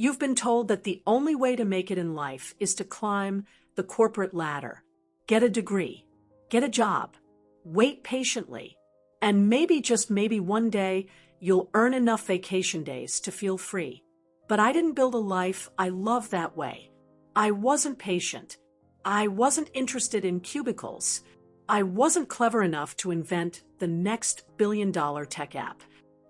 You've been told that the only way to make it in life is to climb the corporate ladder, get a degree, get a job, wait patiently, and maybe, just maybe one day, you'll earn enough vacation days to feel free. But I didn't build a life I love that way. I wasn't patient. I wasn't interested in cubicles. I wasn't clever enough to invent the next billion-dollar tech app.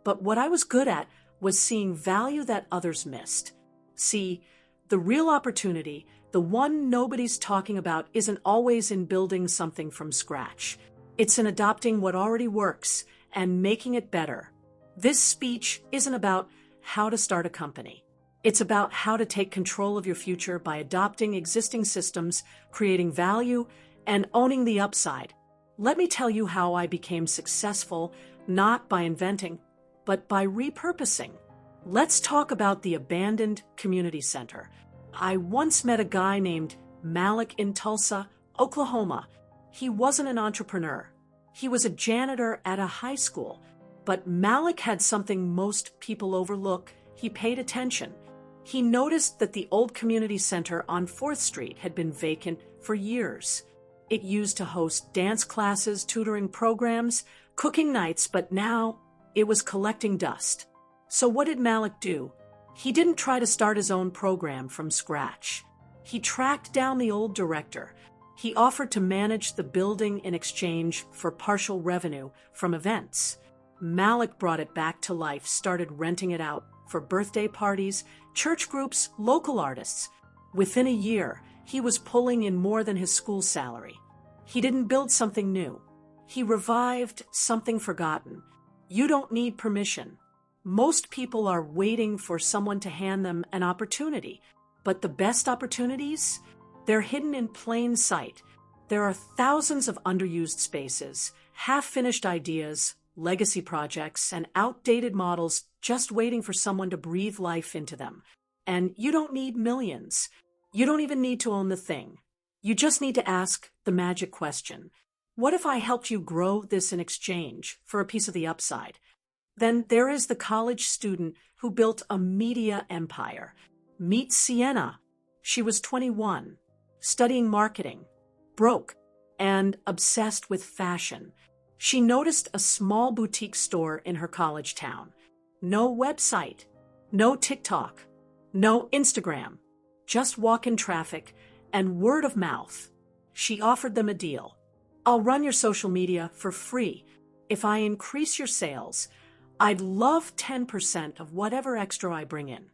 But what I was good at was seeing value that others missed. See, the real opportunity, the one nobody's talking about, isn't always in building something from scratch. It's in adopting what already works and making it better. This speech isn't about how to start a company. It's about how to take control of your future by adopting existing systems, creating value, and owning the upside. Let me tell you how I became successful, not by inventing, but by repurposing. Let's talk about the abandoned community center. I once met a guy named Malik in Tulsa, Oklahoma. He wasn't an entrepreneur. He was a janitor at a high school. But Malik had something most people overlook. He paid attention. He noticed that the old community center on 4th Street had been vacant for years. It used to host dance classes, tutoring programs, cooking nights, but now it was collecting dust. So what did Malik do? He didn't try to start his own program from scratch. He tracked down the old director. He offered to manage the building in exchange for partial revenue from events. Malik brought it back to life, started renting it out for birthday parties, church groups, local artists. Within a year, he was pulling in more than his school salary. He didn't build something new. He revived something forgotten. You don't need permission. Most people are waiting for someone to hand them an opportunity. But the best opportunities? They're hidden in plain sight. There are thousands of underused spaces, half-finished ideas, legacy projects, and outdated models just waiting for someone to breathe life into them. And you don't need millions. You don't even need to own the thing. You just need to ask the magic question. What if I helped you grow this in exchange for a piece of the upside? Then there is the college student who built a media empire. Meet Sienna. She was 21, studying marketing, broke, and obsessed with fashion. She noticed a small boutique store in her college town. No website, no TikTok, no Instagram, just walk-in traffic and word of mouth. She offered them a deal. I'll run your social media for free. If I increase your sales, I'd love 10% of whatever extra I bring in.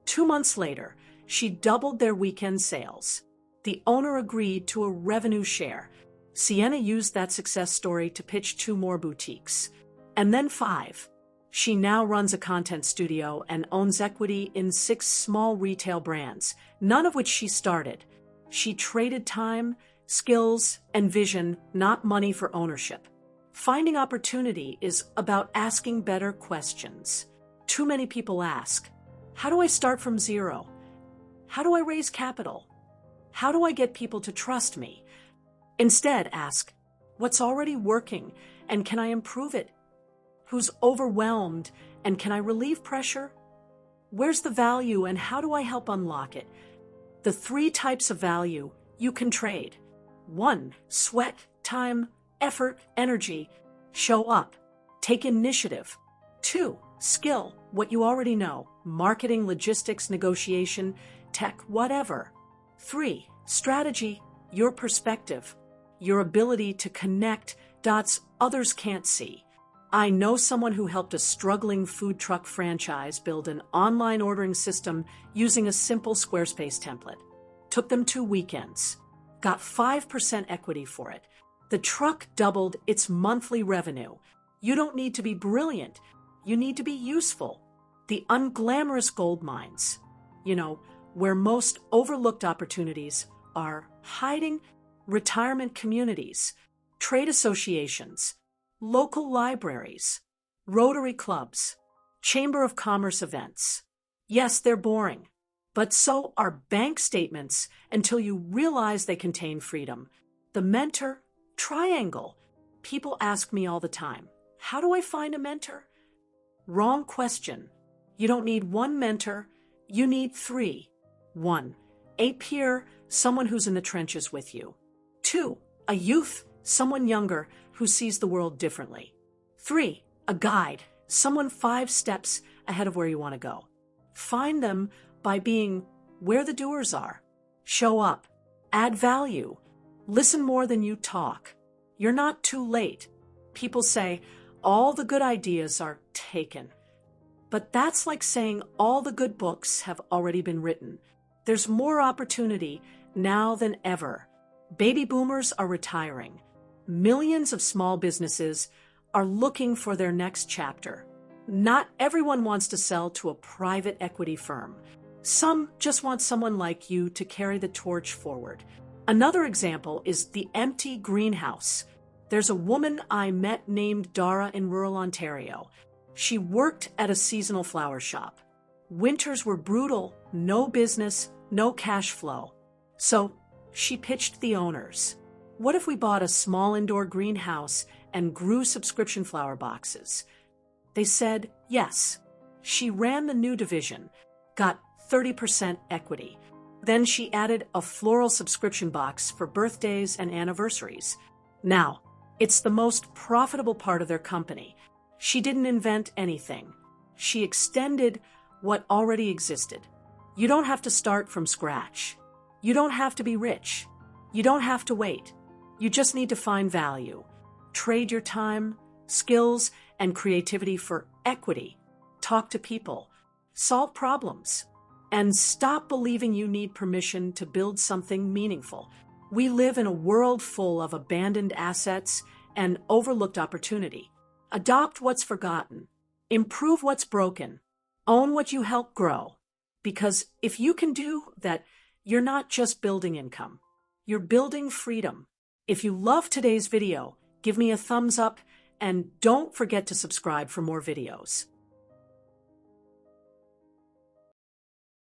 2 months later, she doubled their weekend sales. The owner agreed to a revenue share. Sienna used that success story to pitch 2 more boutiques. And then 5. She now runs a content studio and owns equity in 6 small retail brands, none of which she started. She traded time, skills, and vision, not money, for ownership. Finding opportunity is about asking better questions. Too many people ask, how do I start from zero? How do I raise capital? How do I get people to trust me? Instead, ask, what's already working and can I improve it? Who's overwhelmed and can I relieve pressure? Where's the value and how do I help unlock it? The 3 types of value you can trade. 1, sweat, time, effort, energy. Show up. Take initiative. 2, skill, what you already know. Marketing, logistics, negotiation, tech, whatever. 3, strategy, your perspective. Your ability to connect dots others can't see. I know someone who helped a struggling food truck franchise build an online ordering system using a simple Squarespace template. Took them 2 weekends. Got 5% equity for it. The truck doubled its monthly revenue. You don't need to be brilliant. You need to be useful. The unglamorous gold mines, where most overlooked opportunities are hiding: retirement communities, trade associations, local libraries, Rotary clubs, Chamber of Commerce events. Yes, they're boring, but so are bank statements until you realize they contain freedom. The mentor triangle. People ask me all the time, how do I find a mentor? Wrong question. You don't need one mentor. You need 3. 1. A peer, someone who's in the trenches with you. 2. A youth, someone younger who sees the world differently. 3. A guide, someone 5 steps ahead of where you want to go. Find them by being where the doers are. Show up. Add value. Listen more than you talk. You're not too late. People say, all the good ideas are taken. But that's like saying all the good books have already been written. There's more opportunity now than ever. Baby boomers are retiring. Millions of small businesses are looking for their next chapter. Not everyone wants to sell to a private equity firm. Some just want someone like you to carry the torch forward. Another example is the empty greenhouse. There's a woman I met named Dara in rural Ontario. She worked at a seasonal flower shop. Winters were brutal, no business, no cash flow. So she pitched the owners. What if we bought a small indoor greenhouse and grew subscription flower boxes? They said yes. She ran the new division, got 30% equity. Then she added a floral subscription box for birthdays and anniversaries. Now, it's the most profitable part of their company. She didn't invent anything. She extended what already existed. You don't have to start from scratch. You don't have to be rich. You don't have to wait. You just need to find value. Trade your time, skills, and creativity for equity. Talk to people. Solve problems. And stop believing you need permission to build something meaningful. We live in a world full of abandoned assets and overlooked opportunity. Adopt what's forgotten. Improve what's broken. Own what you help grow. Because if you can do that, you're not just building income. You're building freedom. If you love today's video, give me a thumbs up and don't forget to subscribe for more videos.